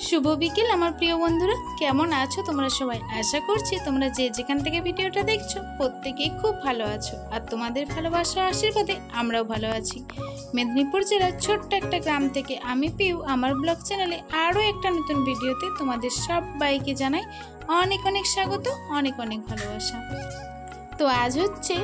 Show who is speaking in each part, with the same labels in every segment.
Speaker 1: শুভ বিকেল আমার প্রিয় বন্ধুরা, কেমন আছো তোমরা সবাই? আশা করছি তোমরা যে যেখান থেকে ভিডিওটা দেখছো প্রত্যেকেই খুব ভালো আছো, আর তোমাদের ভালোবাসা আশীর্বাদে আমরাও ভালো আছি। মেদিনীপুর জেলার ছোট্ট একটা গ্রাম থেকে আমি পিউ আমার ব্লগ চ্যানেলে আরও একটা নতুন ভিডিওতে তোমাদের সবাইকে জানাই অনেক অনেক স্বাগত, অনেক অনেক ভালোবাসা। তো আজ হচ্ছে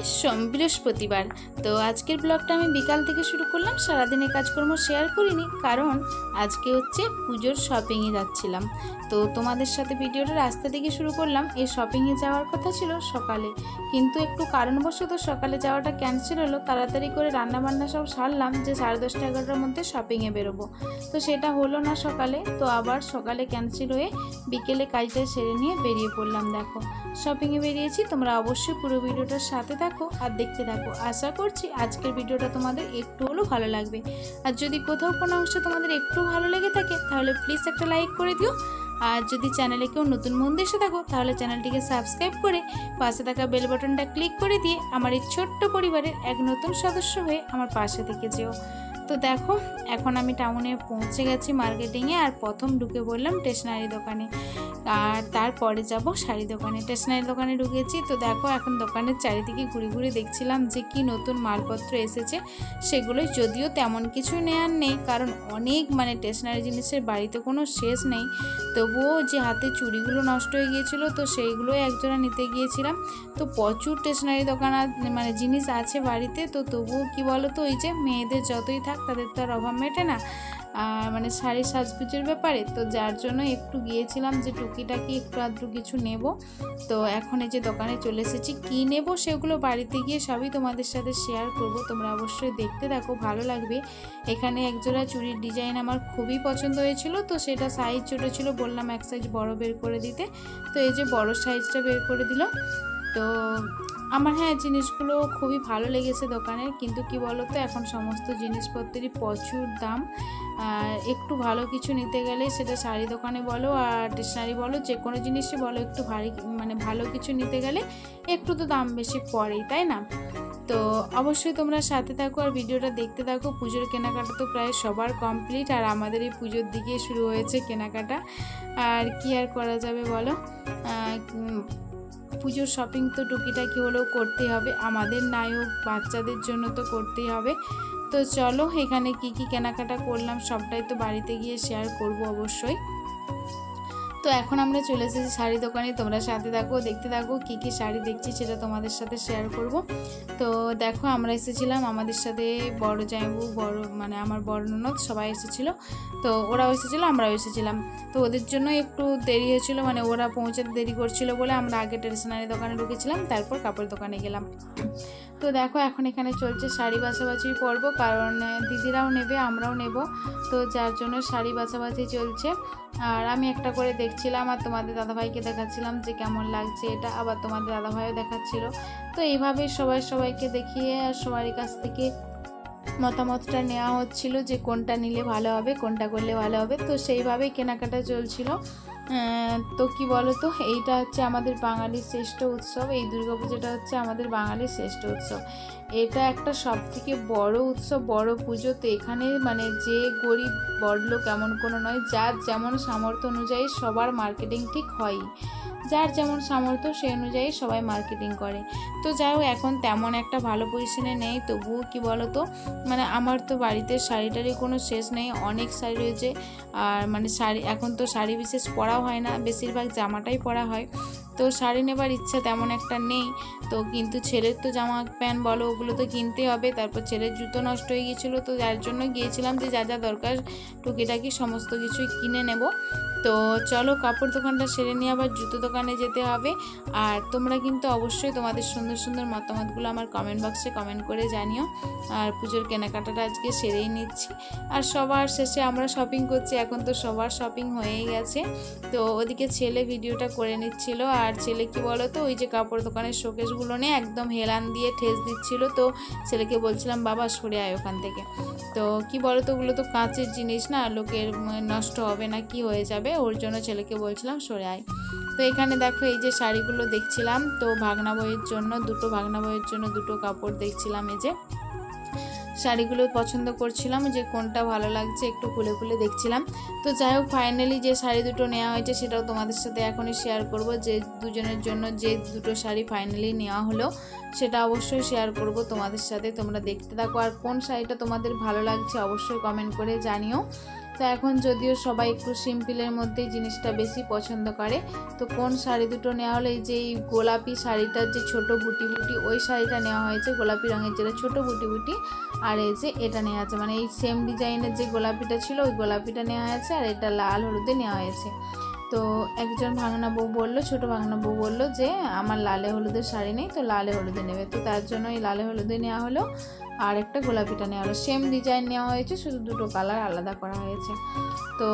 Speaker 1: বৃহস্পতিবার। তো আজকের ব্লগটা আমি বিকাল থেকে শুরু করলাম, সারাদিনের কাজকর্ম শেয়ার করিনি, কারণ আজকে হচ্ছে পুজোর শপিংয়ে যাচ্ছিলাম। তো তোমাদের সাথে ভিডিওটা রাস্তা থেকে শুরু করলাম। এই শপিংয়ে যাওয়ার কথা ছিল সকালে, কিন্তু একটু কারণবশত সকালে যাওয়াটা ক্যান্সেল হলো। তাড়াতাড়ি করে রান্নাবান্না সব সারলাম যে 10:30 11টার মধ্যে শপিংয়ে বেরোবো, তো সেটা হলো না সকালে। তো আবার সকালে ক্যান্সেল হয়ে বিকেলে কাজটা সেরে নিয়ে বেরিয়ে পড়লাম। দেখো শপিংয়ে বেরিয়েছি, তোমরা অবশ্যই পুরো ভিডিওটার সাথে থাকো আর দেখতে থাকো। আশা করছি আজকের ভিডিওটা তোমাদের একটু হলেও ভালো লাগবে। আর যদি কোথাও কোনো অংশ তোমাদের একটু ভালো লেগে থাকে তাহলে প্লিজ একটা লাইক করে দিও। আর যদি চ্যানেলে কেউ নতুন বন্ধু এসে থাকো তাহলে চ্যানেলটিকে সাবস্ক্রাইব করে পাশে থাকা বেল বাটনটা ক্লিক করে দিয়ে আমার এই ছোট্ট পরিবারের এক নতুন সদস্য হয়ে আমার পাশে থেকে যেও। তো দেখো এখন আমি টাউনে পৌঁছে গেছি মার্কেটিংয়ে, আর প্রথম ঢুকে পড়লাম স্টেশনারি দোকানে, আর তারপরে যাব শাড়ি দোকানে। স্টেশনারি দোকানে ঢুকেছি। তো দেখো এখন দোকানের চারিদিকে ঘুরে ঘুরে দেখছিলাম যে কি নতুন মালপত্র এসেছে। সেগুলোই যদিও তেমন কিছু নেওয়ার নেই, কারণ অনেক স্টেশনারি জিনিসের বাড়িতে কোনো শেষ নেই। তবুও যে হাতে চুড়িগুলো নষ্ট হয়ে গিয়েছিলো, তো সেইগুলোই একজোড়া নিতে গিয়েছিলাম। তো প্রচুর স্টেশনারি দোকান জিনিস আছে বাড়িতে। তো তবুও কি বলো তো, ওই যে মেয়েদের যতই থাক তাদের তো আর অভাব মেটে না শাড়ি সাজগুজের ব্যাপারে। তো যার জন্য একটু গিয়েছিলাম যে টুকিটাকি একটু আধটু কিছু নেব। তো এখন এই যে দোকানে চলে এসেছি, কী নেব সেগুলো বাড়িতে গিয়ে সবই তোমাদের সাথে শেয়ার করব। তোমরা অবশ্যই দেখতে থাকো, ভালো লাগবে। এখানে একজোড়া চুড়ির ডিজাইন আমার খুবই পছন্দ হয়েছিল, তো সেটা সাইজ ছোটো ছিল, বললাম এক সাইজ বড় বের করে দিতে। তো এই যে বড় সাইজটা বের করে দিল। তো আমার জিনিসগুলো খুবই ভালো লেগেছে দোকানের, কিন্তু কি বলো তো এখন সমস্ত জিনিসপত্রেরই প্রচুর দাম। আর একটু ভালো কিছু নিতে গেলে সেটা শাড়ি দোকানে বলো আর স্টেশনারি বলো, যে কোনো জিনিসই বলো, একটু ভারী ভালো কিছু নিতে গেলে একটু তো দাম বেশি পড়েই, তাই না? তো অবশ্যই তোমরা সাথে থাকো আর ভিডিওটা দেখতে থাকো। পুজোর কেনাকাটা তো প্রায় সবার কমপ্লিট, আর আমাদের এই পুজোর দিকে শুরু হয়েছে কেনাকাটা। আর কি আর করা যাবে বলো, পুজোর শপিং তো টুকিটাকি হলেও করতেই হবে, আমাদের নায়ক বাচ্চাদের জন্য তো করতেই হবে। তো চলো এখানে কি কি কেনাকাটা করলাম সবটাই তো বাড়িতে গিয়ে শেয়ার করব অবশ্যই। তো এখন আমরা চলে এসেছি শাড়ি দোকানে, তোমরা সাথে থাকো, দেখতে থাকো কী কী শাড়ি দেখছি সেটা তোমাদের সাথে শেয়ার করব। তো দেখো আমরা এসেছিলাম, আমাদের সাথে বড় জামাইবু, বড় আমার বড় ননদ সবাই এসেছিলো। তো ওরাও এসেছিলো, আমরাও এসেছিলাম। তো ওদের জন্য একটু দেরি হয়েছিল, ওরা পৌঁছাতে দেরি করছিল বলে আমরা আগে স্টেশনারি দোকানে ঢুকেছিলাম, তারপর কাপড় দোকানে গেলাম। তো দেখো এখন এখানে চলছে শাড়ি বাছাবাছি পর্ব, কারণ দিদিরাও নেবে আমরাও নেব, তো যার জন্য শাড়ি বাছাবাছি চলছে। আর আমি একটা করে দেখছিলাম আর তোমাদের দাদাভাইকে দেখাচ্ছিলাম যে কেমন লাগছে এটা, আবার তোমাদের দাদাভাইও দেখাচ্ছিল। তো এইভাবেই সবাইকে দেখিয়ে আর সবারই কাছ থেকে মতামতটা নেওয়া হচ্ছিল যে কোনটা নিলে ভালো হবে, কোনটা করলে ভালো হবে। তো সেইভাবেই কেনাকাটা চলছিল। তো কি বলো তো, এইটা হচ্ছে আমাদের বাঙালির শ্রেষ্ঠ উৎসব, এই দুর্গাপুজোটা হচ্ছে আমাদের বাঙালির শ্রেষ্ঠ উৎসব। এটা একটা সবথেকে বড় উৎসব, বড় পুজো। তো এখানে যে গরিব বড়লোক এমন কোনো নয়, যার যেমন সামর্থ্য অনুযায়ী সবার মার্কেটিং ঠিক হয়ই, যার যেমন সামর্থ্য সেই অনুযায়ী সবাই মার্কেটিং করে। তো যাই হোক এখন তেমন একটা ভালো পজিশনে নেই, তবুও কি বলো তো আমার তো বাড়িতে শাড়িটারই কোনো শেষ নেই, অনেক শাড়ি রয়েছে। আর শাড়ি এখন তো শাড়ি বিশেষ পরা হয় না, বেশিরভাগ জামাটাই পরা হয়। তো শাড়ি নেবার ইচ্ছা তেমন একটা নেই। তো কিন্তু ছেলের তো জামা প্যান্ট বলো ওগুলো তো কিনতে হবে, তারপর ছেলের জুতো নষ্ট হয়ে গিয়েছিলো, তো যার জন্য গিয়েছিলাম যে যা যা দরকার টুকিটাকি সমস্ত কিছুই কিনে নেব। তো চলো কাপড় দোকানটা সেরে নিয়ে আবার জুতো দোকানে যেতে হবে। আর তোমরা কিন্তু অবশ্যই তোমাদের সুন্দর সুন্দর মতামতগুলো আমার কমেন্ট বক্সে কমেন্ট করে জানিও। আর পুজোর কেনাকাটাটা আজকে সেরেই নিচ্ছি, আর সবার শেষে আমরা শপিং করছি, এখন তো সবার শপিং হয়েই গেছে। তো ওদিকে ছেলে ভিডিওটা করে নিচ্ছিল, আর ছেলে কি বলো তো, ওই যে কাপড় দোকানের শোকেসগুলো নিয়ে একদম হেলান দিয়ে ঠেস দিচ্ছিল। তো ছেলেকে বলছিলাম বাবা সরে আয় ওখান থেকে। তো কি বলো তো, ওগুলো তো কাঁচের জিনিস না, লোকের নষ্ট হবে না, কি হয়ে যাবে, ওর জন্য ছেলেকে বলছিলাম সরে আয়। তো এখানে দেখো এই যে শাড়িগুলো দেখছিলাম, তো ভাগনা বইয়ের জন্য দুটো কাপড় দেখছিলাম এই যে। শাড়িগুলো পছন্দ করছিলাম যে কোনটা ভালো লাগছে, একটু খুলে খুলে দেখছিলাম। তো যাই হোক, ফাইনালি যে শাড়ি দুটো নেওয়া হয়েছে সেটাও তোমাদের সাথে এখনই শেয়ার করব। যে দুজনের জন্য যে দুটো শাড়ি ফাইনালি নেওয়া হলো সেটা অবশ্যই শেয়ার করব তোমাদের সাথে, তোমরা দেখতে থাকো। আর কোন শাড়িটা তোমাদের ভালো লাগছে অবশ্যই কমেন্ট করে জানিও। তো এখন যদিও সবাই একটু সিম্পলের মধ্যেই জিনিসটা বেশি পছন্দ করে, তো কোন শাড়ি দুটো নেওয়া হলো, এই যে এই গোলাপি শাড়িটার যে ছোট বুটি বুটি ওই শাড়িটা নেওয়া হয়েছে, গোলাপি রঙের যেটা ছোট বুটি বুটি। আর এই যে এটা নেওয়া আছে, মানে এই সেম ডিজাইনের যে গোলাপিটা ছিল ওই গোলাপিটা নেওয়া হয়েছে, আর এটা লাল হলুদে নেওয়া হয়েছে। তো একজন ভাঙনা বউ বললো, ছোটো ভাঙনা বউ বললো যে আমার লালে হলুদের শাড়ি নেই, তো লালে হলুদে নেবে। তো তার জন্য এই লালে হলুদে নেওয়া হলো, আর একটা গোলাপিটা নেওয়া হলো। সেম ডিজাইন নেওয়া হয়েছে, শুধু দুটো কালার আলাদা করা হয়েছে। তো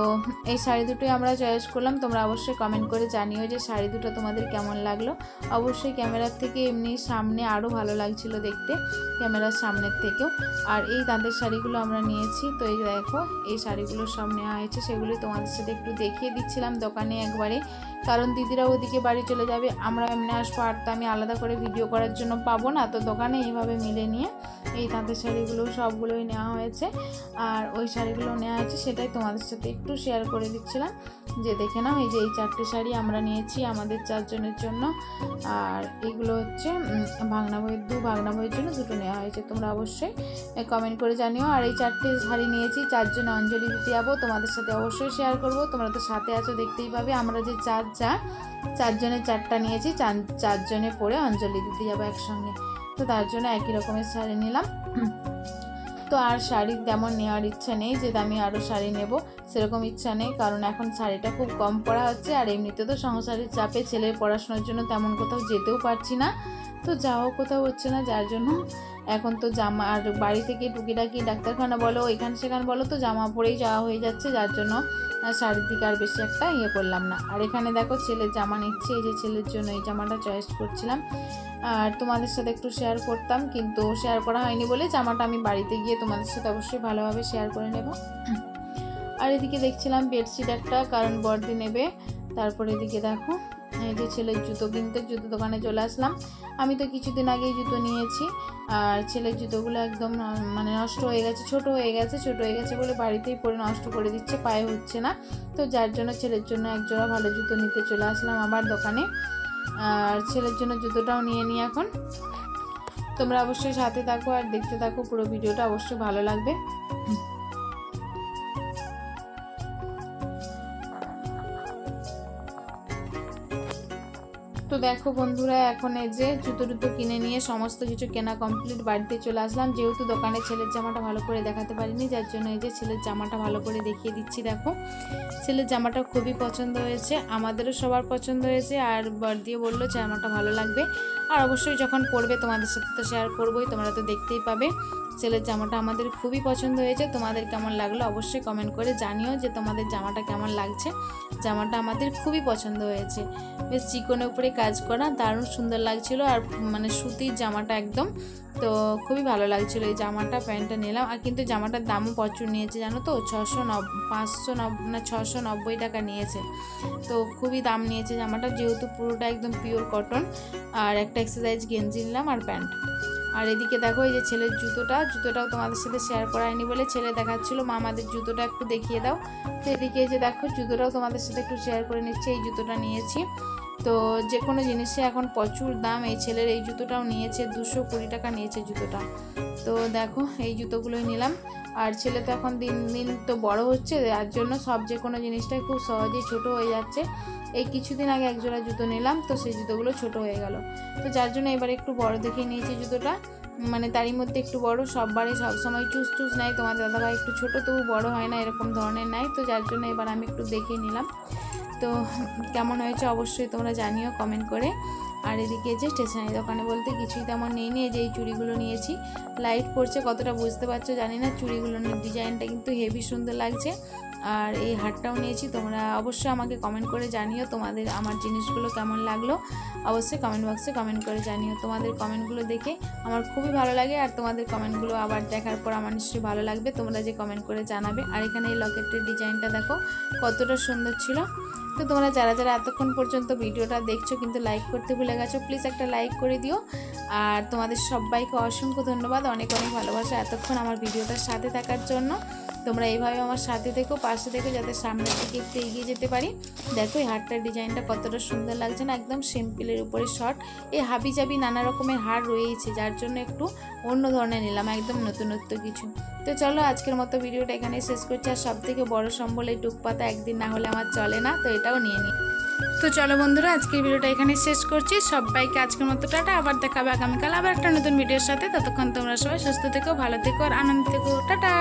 Speaker 1: এই শাড়ি দুটোই আমরা চয়েস করলাম। তোমরা অবশ্যই কমেন্ট করে জানিও যে শাড়ি দুটো তোমাদের কেমন লাগলো। অবশ্যই ক্যামেরার থেকে এমনি সামনে আরও ভালো লাগছিল দেখতে, ক্যামেরার সামনের থেকেও। আর এই তাঁতের শাড়িগুলো আমরা নিয়েছি, তো এই দেখো এই শাড়িগুলো সব নেওয়া হয়েছে, সেগুলি তোমাদের সাথে একটু দেখিয়ে দিচ্ছিলাম দোকানে একবারে, কারণ দিদিরা ওদিকে বাড়ি চলে যাবে, আমরা এমনি আসবো, আর তো আমি আলাদা করে ভিডিও করার জন্য পাবো না। তো দোকানে এইভাবে মিলে নিয়ে এই তাঁতের শাড়িগুলো সবগুলোই নেওয়া হয়েছে, আর ওই শাড়িগুলো নেওয়া হয়েছে সেটাই তোমাদের সাথে একটু শেয়ার করে দিচ্ছিলাম যে দেখে নাও। এই যে এই 4টে শাড়ি আমরা নিয়েছি আমাদের 4 জনের জন্য, আর এগুলো হচ্ছে ভাঙনা বইয়ের জন্য দুটো নেওয়া হয়েছে। তোমরা অবশ্যই কমেন্ট করে জানিও। আর এই 4টে শাড়ি নিয়েছি 4 জনে অঞ্জলি দিতে যাবো, তোমাদের সাথে অবশ্যই শেয়ার করব। তোমরা তো সাথে আছো, দেখতেই পাবে। আমরা যে 4 জনের 4টা নিয়েছি, 4 জনে পরে অঞ্জলি দিতে যাবো একসঙ্গে, তো তার জন্য একই রকমের শাড়ি নিলাম। তো আর শাড়ি তেমন নেওয়ার ইচ্ছা নেই যে আমি আরও শাড়ি নেব, সেরকম ইচ্ছা নেই, কারণ এখন শাড়িটা খুব কম পরা হচ্ছে। আর এমনিতে তো সংসারের চাপে ছেলের পড়াশোনার জন্য তেমন কোথাও যেতেও পারছি না, তো যাওয়া কোথাও হচ্ছে না, যার জন্য এখন তো জামা, আর বাড়ি থেকে টুকিটাকি ডাক্তারখানা বলো এখান সেখান বলো, তো জামা পরেই যাওয়া হয়ে যাচ্ছে, যার জন্য শাড়ির দিকে আর বেশি একটা করলাম না। আর এখানে দেখো ছেলের জামা নিচ্ছে, এই যে ছেলের জন্য এই জামাটা চয়েস করছিলাম, আর তোমাদের সাথে একটু শেয়ার করতাম, কিন্তু শেয়ার করা হয়নি বলে জামাটা আমি বাড়িতে গিয়ে তোমাদের সাথে অবশ্যই ভালোভাবে শেয়ার করে নেব। আর এদিকে দেখছিলাম বেডশিট একটা, কারণ বড়দি নেবে। তারপরে এদিকে দেখো এই যে ছেলের জুতো কিনতে জুতো দোকানে চলে আসলাম। আমি তো কিছুদিন আগেই জুতো নিয়েছি, আর ছেলের জুতোগুলো একদম মানে নষ্ট হয়ে গেছে, ছোট হয়ে গেছে বলে বাড়িতেই পরে নষ্ট করে দিচ্ছে, পায়ে হচ্ছে না। তো যার জন্য ছেলের জন্য একজোড়া ভালো জুতো নিতে চলে আসলাম আবার দোকানে, আর ছেলের জন্য জুতোটাও নিয়ে নিই এখন। তোমরা অবশ্যই সাথে থাকো আর দেখতে থাকো, পুরো ভিডিওটা অবশ্যই ভালো লাগবে। তো দেখো বন্ধুরা, এখন এই যে জুতো কিনে নিয়ে সমস্ত কিছু কেনা কমপ্লিট, বাড়িতে চলে আসলাম। যেহেতু দোকানে ছেলের জামাটা ভালো করে দেখাতে পারিনি, যার জন্য এই যে ছেলের জামাটা ভালো করে দেখিয়ে দিচ্ছি। দেখো ছেলের জামাটা খুবই পছন্দ হয়েছে, আমাদেরও সবার পছন্দ হয়েছে, আর বড়দিও বললো জামাটা ভালো লাগবে। আর অবশ্যই যখন পরবে তোমাদের সাথে তো শেয়ার করবোই, তোমরা তো দেখতেই পাবে। ছেলের জামাটা আমাদের খুবই পছন্দ হয়েছে, তোমাদের কেমন লাগলো অবশ্যই কমেন্ট করে জানিও যে তোমাদের জামাটা কেমন লাগছে। জামাটা আমাদের খুবই পছন্দ হয়েছে, বেশ চিকনের উপরে কাজ করা, দারুণ সুন্দর লাগছিল, আর মানে সুতির জামাটা একদম, তো খুবই ভালো লাগছিলো এই জামাটা। প্যান্টটা নিলাম, আর কিন্তু জামাটার দামও প্রচুর নিয়েছে জানো তো, 690 টাকা নিয়েছে, তো খুবই দাম নিয়েছে জামাটা, যেহেতু পুরোটা একদম পিওর কটন। আর একটা এক্সারসাইজ গেঞ্জি নিলাম আর প্যান্ট। আর এদিকে দেখো এই যে ছেলের জুতোটাও তোমাদের সাথে শেয়ার করায়নি বলে ছেলে দেখাচ্ছিলো, মা আমাদের জুতোটা একটু দেখিয়ে দাও। তো এদিকে এই যে দেখো জুতোটাও তোমাদের সাথে একটু শেয়ার করে নিচ্ছি, এই জুতোটা নিয়েছি। তো যে কোনো জিনিসে এখন প্রচুর দাম, এই ছেলের এই জুতোটাও নিয়েছে 220 টাকা নিয়েছে জুতোটা। তো দেখো এই জুতোগুলোই নিলাম। আর ছেলে তো এখন দিন দিন তো বড় হচ্ছে, যার জন্য সব যে কোনো জিনিসটাই খুব সহজেই ছোট হয়ে যাচ্ছে। এই কিছুদিন আগে একজোড়া জুতো নিলাম, তো সেই জুতোগুলো ছোট হয়ে গেল, তো যার জন্য এবার একটু বড় দেখে নিয়েছি জুতোটা, মানে তারই মধ্যে একটু বড়, সববারে সবসময় চুজ নেয়, তোমাদের দাদাভাই একটু ছোটো তবু বড় হয় না, এরকম ধরনের নাই, তো যার জন্য এবার আমি একটু দেখে নিলাম। তো কেমন হয়েছে অবশ্যই তোমরা জানিও কমেন্ট করে। আর এদিকে যে স্টেশনারি দোকানে বলতে কিছুই তেমন নেই, যে এই চুড়িগুলো নিয়েছি, লাইট পড়ছে কতটা বুঝতে পারছো জানি না, চুড়িগুলোর ডিজাইনটা কিন্তু হেভি সুন্দর লাগছে। আর এই হারটাও নিয়েছি, তোমরা অবশ্যই আমাকে কমেন্ট করে জানিও তোমাদের আমার জিনিসগুলো কেমন লাগলো, অবশ্যই কমেন্ট বক্সে কমেন্ট করে জানিও। তোমাদের কমেন্টগুলো দেখে আমার খুবই ভালো লাগে, আর তোমাদের কমেন্টগুলো আবার দেখার পর আমার নিশ্চয়ই ভালো লাগবে, তোমরা যে কমেন্ট করে জানাবে। আর এখানে এই লকেটের ডিজাইনটা দেখো কতটা সুন্দর ছিল, তো তোমরা যারা যারা এতক্ষণ পর্যন্ত ভিডিওটা দেখছো কিন্তু লাইক করতে ভুলে গেছো, প্লিজ একটা লাইক করে দিও। আর তোমাদের সবাইকে অসংখ্য ধন্যবাদ, অনেক অনেক ভালোবাসা এতক্ষণ আমার ভিডিওটার সাথে থাকার জন্য। তোমরা এইভাবে আমার সাথে থেকো, পাশে থেকো, যাতে সামনের দিকে একটু এগিয়ে যেতে পারি। দেখো এই হারটার ডিজাইনটা কতটা সুন্দর লাগছে না, একদম সিম্পলের উপরে শর্ট। এই হাবি জাবি নানা রকমের হার রয়েছে, যার জন্য একটু অন্য ধরনের নিলাম, একদম নতুনত্ব কিছু। তো চলো আজকের মতো ভিডিওটা এখানে শেষ করছি। আর সব থেকে বড় সম্বল এই টুকপাতা একদিন না হলে আমার চলে না, তো এটাও নিয়ে নিই। তো চলো বন্ধুরা, আজকের ভিডিওটা এখানে শেষ করছি। সবাইকে আজকের মতো টাটা, আবার দেখাবে আগামীকাল আবার একটা নতুন ভিডিওর সাথে। ততক্ষণ তোমরা সবাই সুস্থ থেকো, ভালো থেকো আর আনন্দ থেকো। টাটা।